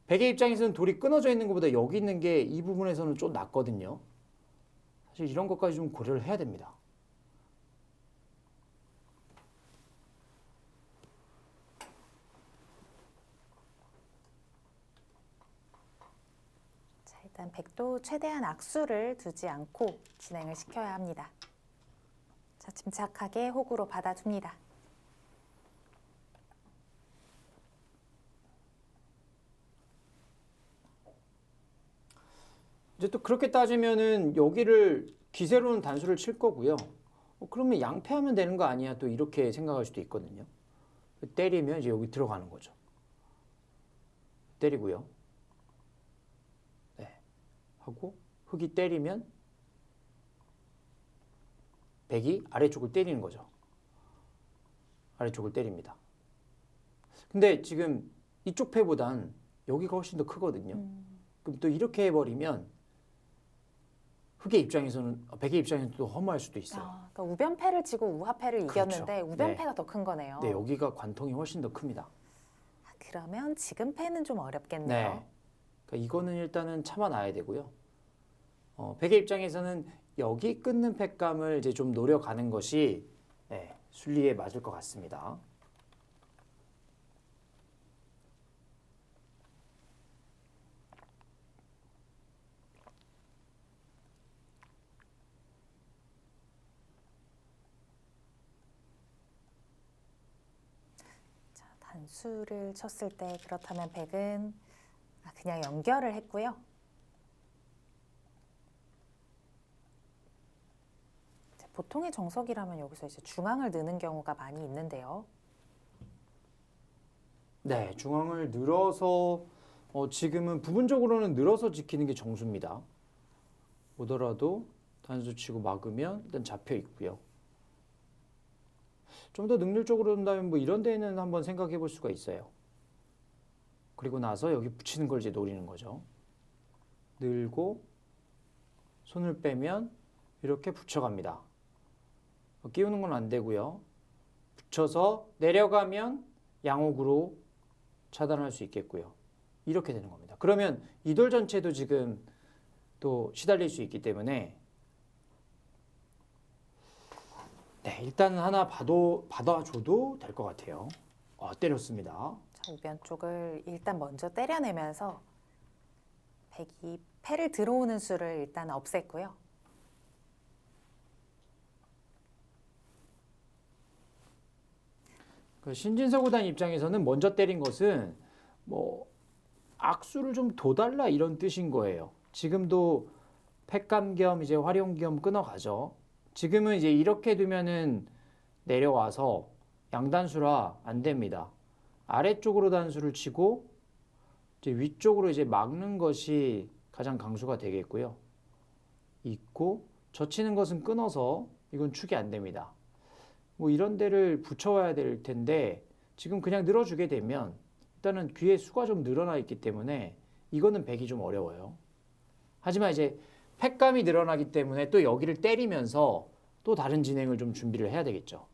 백의 입장에서는 돌이 끊어져 있는 것보다 여기 있는 게 이 부분에서는 좀 낫거든요. 사실 이런 것까지 좀 고려를 해야 됩니다. 자, 일단 백도 최대한 악수를 두지 않고 진행을 시켜야 합니다. 자, 침착하게 호구로 받아줍니다. 이제 또 그렇게 따지면은 여기를 기세로는 단수를 칠 거고요. 그러면 양패하면 되는 거 아니야? 또 이렇게 생각할 수도 있거든요. 때리면 이제 여기 들어가는 거죠. 때리고요. 네. 하고 흑이 때리면 백이 아래쪽을 때리는 거죠. 아래쪽을 때립니다. 근데 지금 이쪽 패보단 여기가 훨씬 더 크거든요. 그럼 또 이렇게 해버리면 흑의 입장에서는 백의 입장에서는 또 허무할 수도 있어요. 그러니까 우변패를 지고 우하패를 이겼는데 그렇죠. 우변패가 더 큰 거네요. 네, 여기가 관통이 훨씬 더 큽니다. 그러면 지금 패는 좀 어렵겠네요. 네, 그러니까 이거는 일단은 참아놔야 되고요. 백의 입장에서는 여기 끊는 패감을 이제 좀 노려가는 것이 순리에 맞을 것 같습니다. 단수를 쳤을 때 그렇다면 백은 그냥 연결을 했고요. 이제 보통의 정석이라면 여기서 이제 중앙을 넣는 경우가 많이 있는데요. 네, 중앙을 늘어서 지금은 부분적으로는 늘어서 지키는 게 정수입니다. 오더라도 단수 치고 막으면 일단 잡혀 있고요. 좀 더 능률적으로 본다면 뭐 이런 데는 한번 생각해 볼 수가 있어요. 그리고 나서 여기 붙이는 걸 이제 노리는 거죠. 늘고 손을 빼면 이렇게 붙여갑니다. 끼우는 건 안 되고요. 붙여서 내려가면 양옥으로 차단할 수 있겠고요. 이렇게 되는 겁니다. 그러면 이 돌 전체도 지금 또 시달릴 수 있기 때문에 네, 일단 하나 받아줘도 될 것 같아요. 때렸습니다. 자, 우변 쪽을 일단 먼저 때려내면서 백이 패를 들어오는 수를 일단 없앴고요. 그 신진서 구단 입장에서는 먼저 때린 것은 뭐 악수를 좀 둬달라 이런 뜻인 거예요. 지금도 팩감 겸 이제 활용 겸 끊어가죠. 지금은 이제 이렇게 두면은 내려와서 양단수라 안 됩니다. 아래쪽으로 단수를 치고 이제 위쪽으로 이제 막는 것이 가장 강수가 되겠고요. 있고 젖히는 것은 끊어서 이건 축이 안 됩니다. 뭐 이런 데를 붙여와야 될 텐데 지금 그냥 늘어주게 되면 일단은 귀의 수가 좀 늘어나 있기 때문에 이거는 백이 좀 어려워요. 하지만 이제 팩감이 늘어나기 때문에 또 여기를 때리면서 또 다른 진행을 좀 준비를 해야 되겠죠.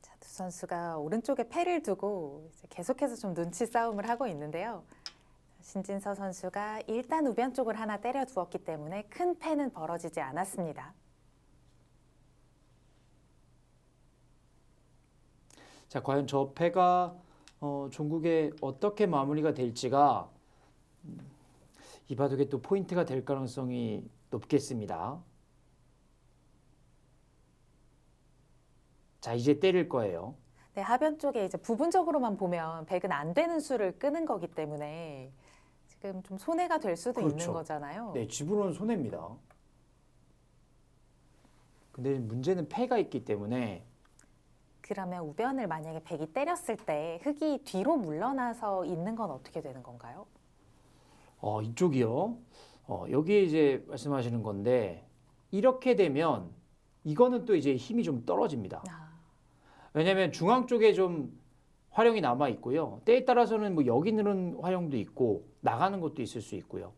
자, 두 선수가 오른쪽에 패를 두고 이제 계속해서 좀 눈치 싸움을 하고 있는데요. 신진서 선수가 일단 우변 쪽을 하나 때려 두었기 때문에 큰 패는 벌어지지 않았습니다. 자, 과연 저 패가 종국에 어떻게 마무리가 될지가 이 바둑의 또 포인트가 될 가능성이 높겠습니다. 자, 이제 때릴 거예요. 네, 하변 쪽에 이제 부분적으로만 보면 백은 안 되는 수를 끄는 거기 때문에 지금 좀 손해가 될 수도 있는 그렇죠. 거잖아요. 네, 집으로는 손해입니다. 근데 문제는 패가 있기 때문에 그러면 우변을 만약에 백이 때렸을 때 흙이 뒤로 물러나서 있는 건 어떻게 되는 건가요? 이쪽이요. 여기에 이제 말씀하시는 건데 이렇게 되면 이거는 또 이제 힘이 좀 떨어집니다. 왜냐하면 중앙 쪽에 좀 활용이 남아 있고요. 때에 따라서는 뭐 여기 있는 활용도 있고 나가는 것도 있을 수 있고요.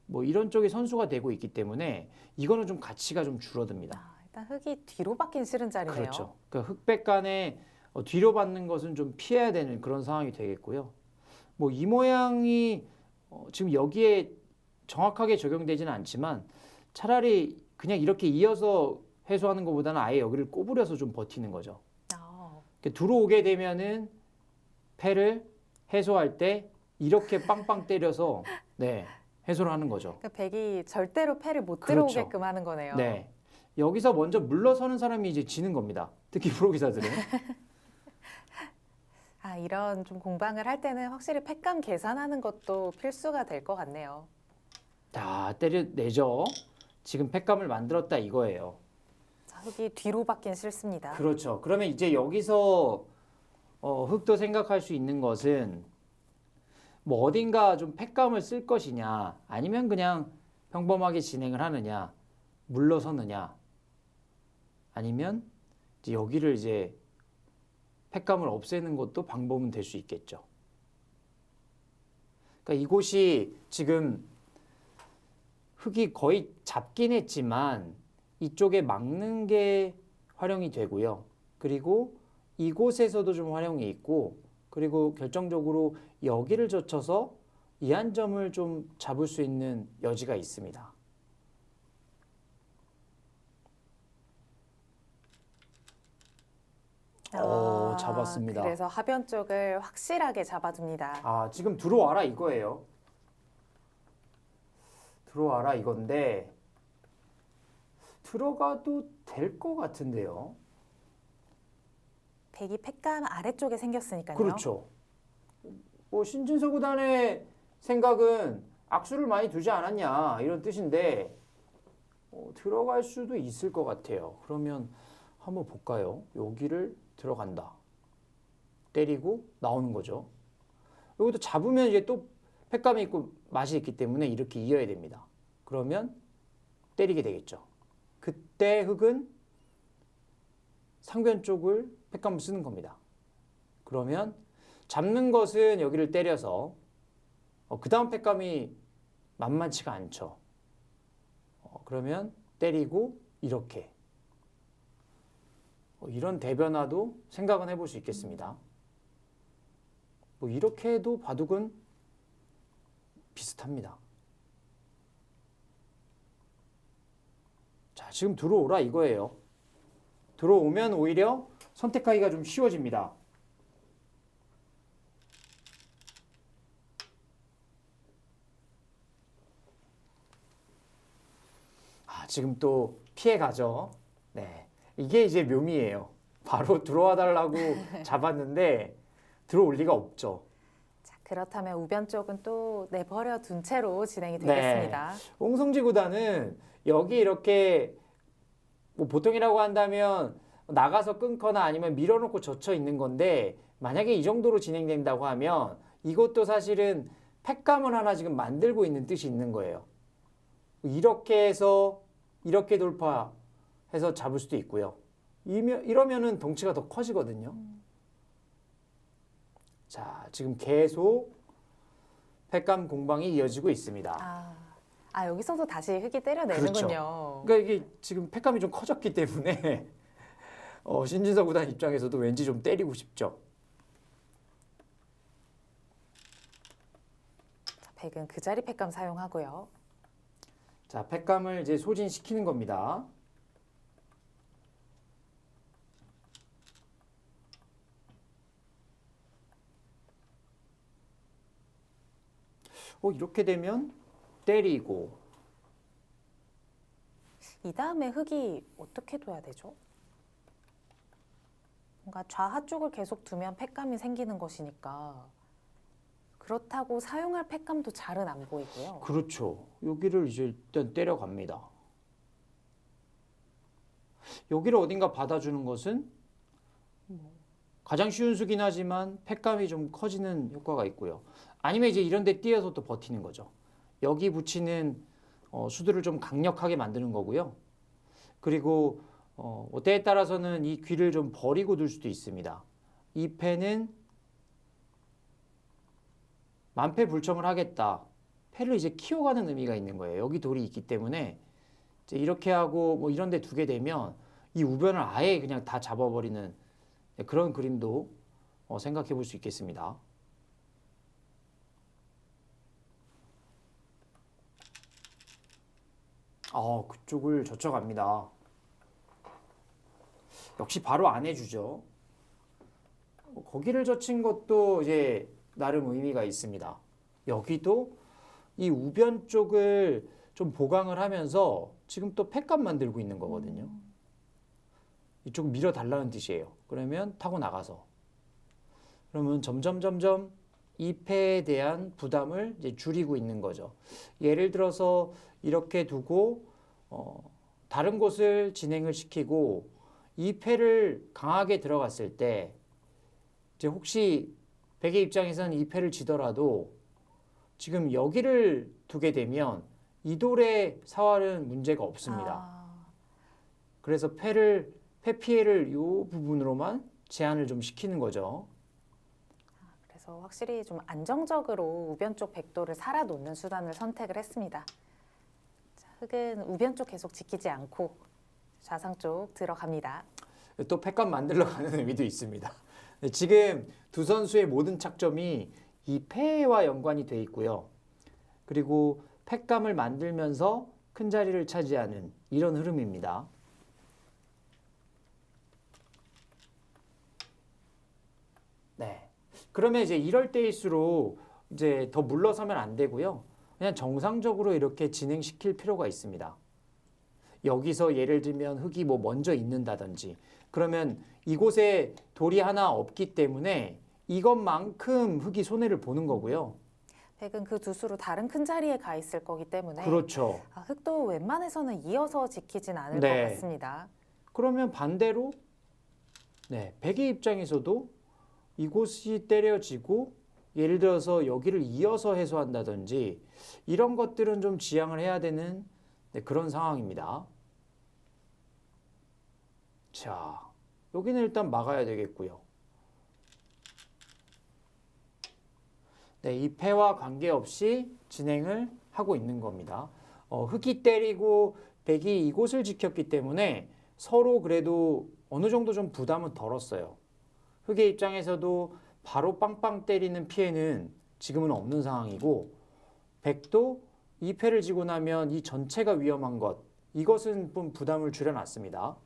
뭐 이런 쪽에 선수가 되고 있기 때문에 이거는 좀 가치가 좀 줄어듭니다. 일단 흙이 뒤로 바뀐 싫은 자리네요. 그렇죠. 그러니까 흑백 간에 뒤로 받는 것은 좀 피해야 되는 그런 상황이 되겠고요. 뭐 이 모양이 지금 여기에 정확하게 적용되지는 않지만 차라리 그냥 이렇게 이어서 해소하는 것보다는 아예 여기를 꼬부려서 좀 버티는 거죠. 들어오게 되면은 패를 해소할 때 이렇게 빵빵 때려서 네, 해소를 하는 거죠. 그러니까 백이 절대로 패를 못 그렇죠. 들어오게끔 하는 거네요. 네. 여기서 먼저 물러서는 사람이 이제 지는 겁니다. 특히 프로기사들은. 이런 좀 공방을 할 때는 확실히 팩감 계산하는 것도 필수가 될 것 같네요. 자, 때려내죠. 지금 팩감을 만들었다 이거예요. 자, 흙이 뒤로 바뀐 싫습니다. 그렇죠. 그러면 이제 여기서 흑도 생각할 수 있는 것은 뭐 어딘가 좀 팩감을 쓸 것이냐 아니면 그냥 평범하게 진행을 하느냐 물러서느냐 아니면 이제 여기를 이제 팩감을 없애는 것도 방법은 될 수 있겠죠. 그러니까 이곳이 지금 흙이 거의 잡긴 했지만 이쪽에 막는 게 활용이 되고요. 그리고 이곳에서도 좀 활용이 있고 그리고 결정적으로 여기를 젖혀서 이 한 점을 좀 잡을 수 있는 여지가 있습니다. 잡았습니다. 그래서 하변 쪽을 확실하게 잡아줍니다. 지금 들어와라 이거예요. 들어와라 이건데 들어가도 될 것 같은데요. 백이 팩감 아래쪽에 생겼으니까요. 그렇죠. 뭐 신진서 구단의 생각은 악수를 많이 두지 않았냐 이런 뜻인데 들어갈 수도 있을 것 같아요. 그러면 한번 볼까요? 여기를 들어간다. 때리고 나오는 거죠. 여기도 잡으면 이제 또 팩감이 있고 맛이 있기 때문에 이렇게 이어야 됩니다. 그러면 때리게 되겠죠. 그때 흙은 상변 쪽을 팩감을 쓰는 겁니다. 그러면 잡는 것은 여기를 때려서 그 다음 팩감이 만만치가 않죠. 그러면 때리고 이렇게 이런 대변화도 생각은 해볼 수 있겠습니다. 뭐 이렇게 해도 바둑은 비슷합니다. 자, 지금 들어오라 이거예요. 들어오면 오히려 선택하기가 좀 쉬워집니다. 지금 또 피해 가죠. 네. 이게 이제 묘미예요. 바로 들어와 달라고 잡았는데 들어올 리가 없죠. 자, 그렇다면 우변 쪽은 또 내버려 둔 채로 진행이 되겠습니다. 네. 홍성지 구단은 여기 이렇게 뭐 보통이라고 한다면 나가서 끊거나 아니면 밀어놓고 젖혀 있는 건데 만약에 이 정도로 진행된다고 하면 이것도 사실은 팩감을 하나 지금 만들고 있는 뜻이 있는 거예요. 이렇게 해서 이렇게 돌파해서 잡을 수도 있고요. 이러면은 덩치가 더 커지거든요. 자, 지금 계속 팩감 공방이 이어지고 있습니다. 여기서도 다시 흙이 때려내는군요. 그렇죠. 그러니까 이게 지금 팩감이 좀 커졌기 때문에 신진서 구단 입장에서도 왠지 좀 때리고 싶죠. 자, 백은 그 자리 팩감 사용하고요. 자, 팩감을 이제 소진시키는 겁니다. 이렇게 되면 때리고 이 다음에 흙이 어떻게 둬야 되죠? 뭔가 좌하 쪽을 계속 두면 팩감이 생기는 것이니까 그렇다고 사용할 팩감도 잘은 안 보이고요. 그렇죠. 여기를 이제 일단 때려갑니다. 여기를 어딘가 받아주는 것은 가장 쉬운 수긴 하지만 팩감이 좀 커지는 효과가 있고요. 아니면 이제 이런 데 띄어서 또 버티는 거죠. 여기 붙이는 수들을 좀 강력하게 만드는 거고요. 그리고 때에 따라서는 이 귀를 좀 버리고 둘 수도 있습니다. 이 패는 만패불청을 하겠다. 패를 이제 키워가는 의미가 있는 거예요. 여기 돌이 있기 때문에 이제 이렇게 하고 뭐 이런 데 두게 되면 이 우변을 아예 그냥 다 잡아버리는 그런 그림도 생각해 볼 수 있겠습니다. 그쪽을 젖혀갑니다. 역시 바로 안 해주죠. 거기를 젖힌 것도 이제 나름 의미가 있습니다. 여기도 이 우변 쪽을 좀 보강을 하면서 지금 또 팩감 만들고 있는 거거든요. 이쪽 밀어달라는 뜻이에요. 그러면 타고 나가서. 그러면 점점 이 패에 대한 부담을 이제 줄이고 있는 거죠. 예를 들어서 이렇게 두고 다른 곳을 진행을 시키고 이 패를 강하게 들어갔을 때 이제 혹시 백의 입장에서는 이 패를 지더라도 지금 여기를 두게 되면 이 돌의 사활은 문제가 없습니다. 그래서 패 피해를 이 부분으로만 제한을 좀 시키는 거죠. 그래서 확실히 좀 안정적으로 우변 쪽 백도를 살아놓는 수단을 선택을 했습니다. 자, 흙은 우변 쪽 계속 지키지 않고 좌상 쪽 들어갑니다. 또 팩감 만들러 가는 의미도 있습니다. 지금 두 선수의 모든 착점이 이 패와 연관이 돼 있고요. 그리고 팩감을 만들면서 큰 자리를 차지하는 이런 흐름입니다. 네. 그러면 이제 이럴 때일수록 이제 더 물러서면 안 되고요. 그냥 정상적으로 이렇게 진행시킬 필요가 있습니다. 여기서 예를 들면 흙이 뭐 먼저 있는다든지 그러면 이곳에 돌이 하나 없기 때문에 이것만큼 흙이 손해를 보는 거고요. 백은 그 두 수로 다른 큰 자리에 가 있을 거기 때문에 그렇죠. 흙도 웬만해서는 이어서 지키진 않을 네. 것 같습니다. 그러면 반대로 네, 백의 입장에서도 이곳이 때려지고 예를 들어서 여기를 이어서 해소한다든지 이런 것들은 좀 지양을 해야 되는 네, 그런 상황입니다. 자, 여기는 일단 막아야 되겠고요. 네, 이 패와 관계없이 진행을 하고 있는 겁니다. 흑이 때리고 백이 이곳을 지켰기 때문에 서로 그래도 어느 정도 좀 부담은 덜었어요. 흑의 입장에서도 바로 빵빵 때리는 피해는 지금은 없는 상황이고 백도 이 패를 지고 나면 이 전체가 위험한 것 이것은 좀 부담을 줄여놨습니다.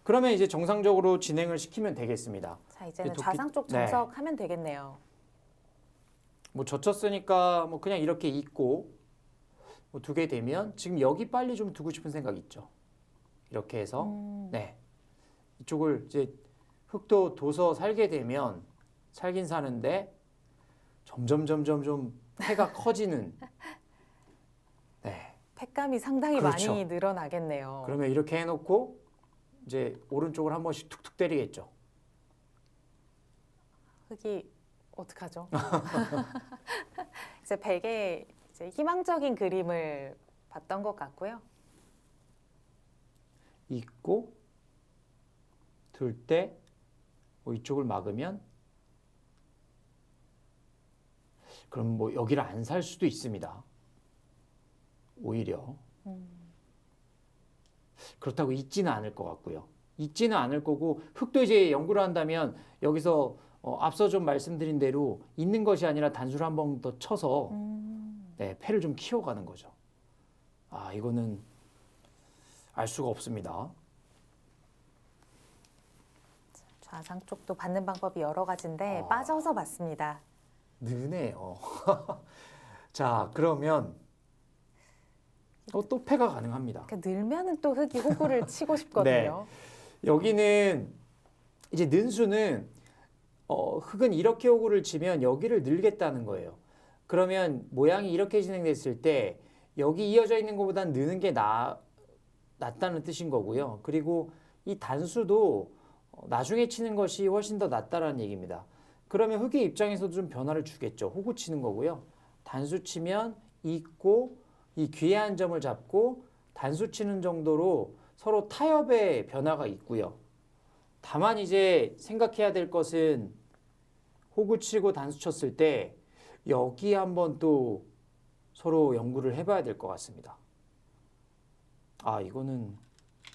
그러면 이제 정상적으로 진행을 시키면 되겠습니다. 자, 이제는 도끼- 좌상 쪽 네. 정석하면 되겠네요. 뭐 젖혔으니까 뭐 그냥 이렇게 있고 뭐 두게 되면 지금 여기 빨리 좀 두고 싶은 생각 있죠. 이렇게 해서 네 이쪽을 이제 흙도 둬서 살게 되면 살긴 사는데 점점 좀 패가 커지는 네 팩감이 상당히 그렇죠. 많이 늘어나겠네요. 그러면 이렇게 해놓고 이제 오른쪽을 한 번씩 툭툭 때리겠죠. 흙이 어떡하죠? 이제 백의 이제 희망적인 그림을 봤던 것 같고요. 있고 둘 때 뭐 이쪽을 막으면 그럼 뭐 여기를 안 살 수도 있습니다. 오히려 그렇다고 있지는 않을 것 같고요. 있지는 않을 거고 흙도 이제 연구를 한다면 여기서 앞서 좀 말씀드린 대로 있는 것이 아니라 단수를 한 번 더 쳐서 네, 패를 좀 키워가는 거죠. 아 이거는 알 수가 없습니다. 좌상 쪽도 받는 방법이 여러 가지인데 빠져서 받습니다. 느네요. 자 그러면 또 패가 가능합니다. 그러니까 늘면은 또 흙이 호구를 치고 싶거든요. 여기는 이제 는수는 흙은 이렇게 호구를 치면 여기를 늘겠다는 거예요. 그러면 모양이 이렇게 진행됐을 때 여기 이어져 있는 것보다는 느는 게 낫다는 뜻인 거고요. 그리고 이 단수도 나중에 치는 것이 훨씬 더 낫다라는 얘기입니다. 그러면 흙의 입장에서도 좀 변화를 주겠죠. 호구 치는 거고요. 단수 치면 있고 이 귀한 점을 잡고 단수 치는 정도로 서로 타협의 변화가 있고요. 다만 이제 생각해야 될 것은 호구 치고 단수 쳤을 때 여기 한번 또 서로 연구를 해봐야 될 것 같습니다. 아 이거는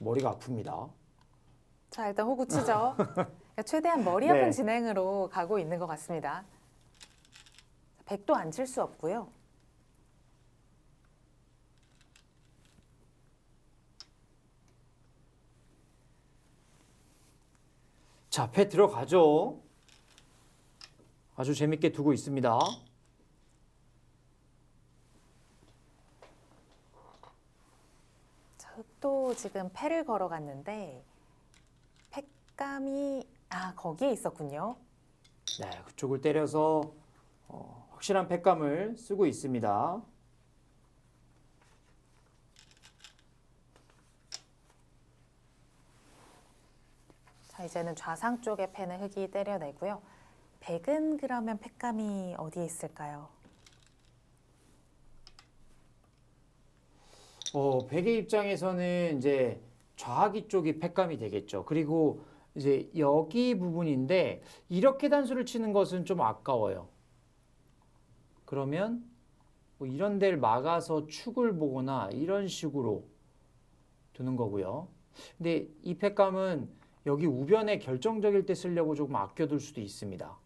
머리가 아픕니다. 자, 일단 호구 치죠. 그러니까 최대한 머리 아픈 네. 진행으로 가고 있는 것 같습니다. 백도 안 칠 수 없고요. 자, 패 들어가죠. 아주 재밌게 두고 있습니다. 자, 흙도 지금 패를 걸어갔는데 팩감이 거기에 있었군요. 네, 그쪽을 때려서 확실한 패감을 쓰고 있습니다. 자, 이제는 좌상 쪽에 패는 흙이 때려내고요. 백은 그러면 팩감이 어디에 있을까요? 백의 입장에서는 이제 좌하기 쪽이 패감이 되겠죠. 그리고 이제 여기 부분인데 이렇게 단수를 치는 것은 좀 아까워요. 그러면 뭐 이런 데를 막아서 축을 보거나 이런 식으로 두는 거고요. 근데 이 패감은 여기 우변에 결정적일 때 쓰려고 조금 아껴둘 수도 있습니다.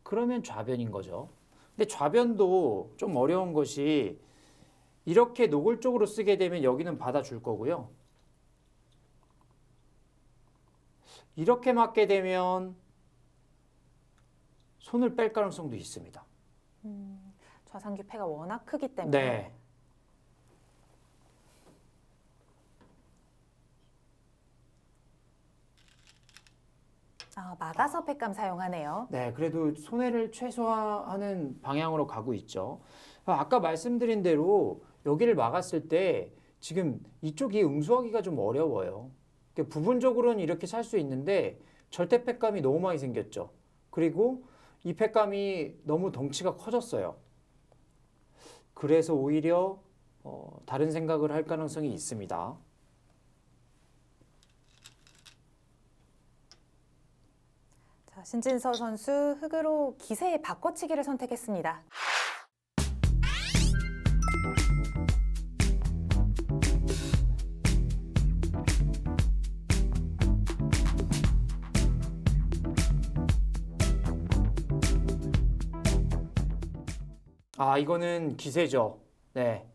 그러면 좌변인 거죠. 근데 좌변도 좀 어려운 것이 이렇게 노골적으로 쓰게 되면 여기는 받아줄 거고요. 이렇게 맞게 되면 손을 뺄 가능성도 있습니다. 좌상귀 패가 워낙 크기 때문에. 네. 막아서 팩감 사용하네요. 네, 그래도 손해를 최소화하는 방향으로 가고 있죠. 아까 말씀드린 대로 여기를 막았을 때 지금 이쪽이 응수하기가 좀 어려워요. 그러니까 부분적으로는 이렇게 살 수 있는데 절대 팩감이 너무 많이 생겼죠. 그리고 이 팩감이 너무 덩치가 커졌어요. 그래서 오히려 다른 생각을 할 가능성이 있습니다. 자, 신진서 선수 흑으로 기세의 바꿔치기를 선택했습니다. 이거는 기세죠. 네.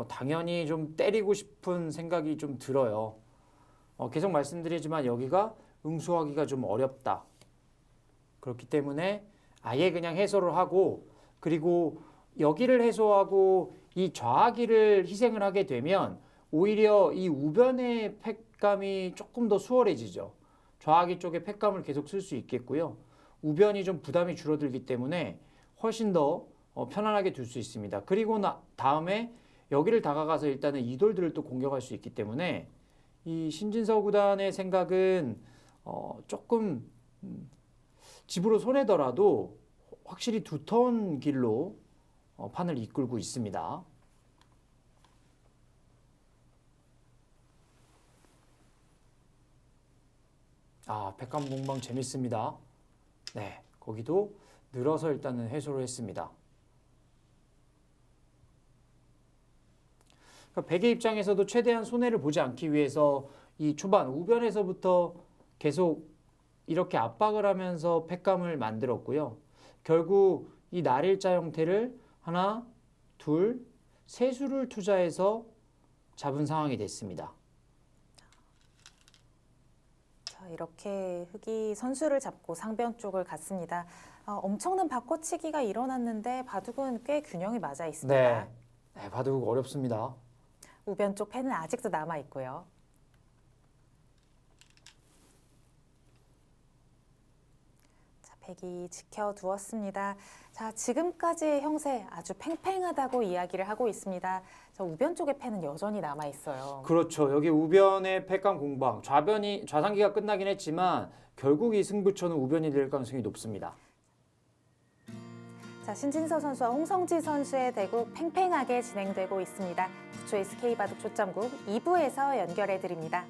당연히 좀 때리고 싶은 생각이 좀 들어요. 계속 말씀드리지만 여기가 응수하기가 좀 어렵다. 그렇기 때문에 아예 그냥 해소를 하고, 그리고 여기를 해소하고 이 좌하기를 희생을 하게 되면 오히려 이 우변의 팩감이 조금 더 수월해지죠. 좌하기 쪽에 팩감을 계속 쓸 수 있겠고요. 우변이 좀 부담이 줄어들기 때문에 훨씬 더 편안하게 둘 수 있습니다. 그리고 다음에 여기를 다가가서 일단은 이 돌들을 또 공격할 수 있기 때문에 이 신진서 구단의 생각은 조금 집으로 손해더라도 확실히 두터운 길로 판을 이끌고 있습니다. 백감 공방 재밌습니다. 네, 거기도 늘어서 일단은 해소를 했습니다. 그러니까 백의 입장에서도 최대한 손해를 보지 않기 위해서 이 초반 우변에서부터 계속 이렇게 압박을 하면서 팩감을 만들었고요. 결국 이 날일자 형태를 하나, 둘, 세 수를 투자해서 잡은 상황이 됐습니다. 자, 이렇게 흑이 선수를 잡고 상변 쪽을 갔습니다. 엄청난 바꿔치기가 일어났는데 바둑은 꽤 균형이 맞아 있습니다. 네, 바둑 어렵습니다. 우변 쪽 패는 아직도 남아 있고요. 자, 백이 지켜두었습니다. 자, 지금까지의 형세 아주 팽팽하다고 이야기를 하고 있습니다. 자, 우변 쪽의 패는 여전히 남아 있어요. 그렇죠. 여기 우변의 팩감 공방, 좌상기가 끝나긴 했지만 결국 이 승부처는 우변이 될 가능성이 높습니다. 자, 신진서 선수와 홍성지 선수의 대국 팽팽하게 진행되고 있습니다. 부초이스 K바둑 초점국 2부에서 연결해 드립니다.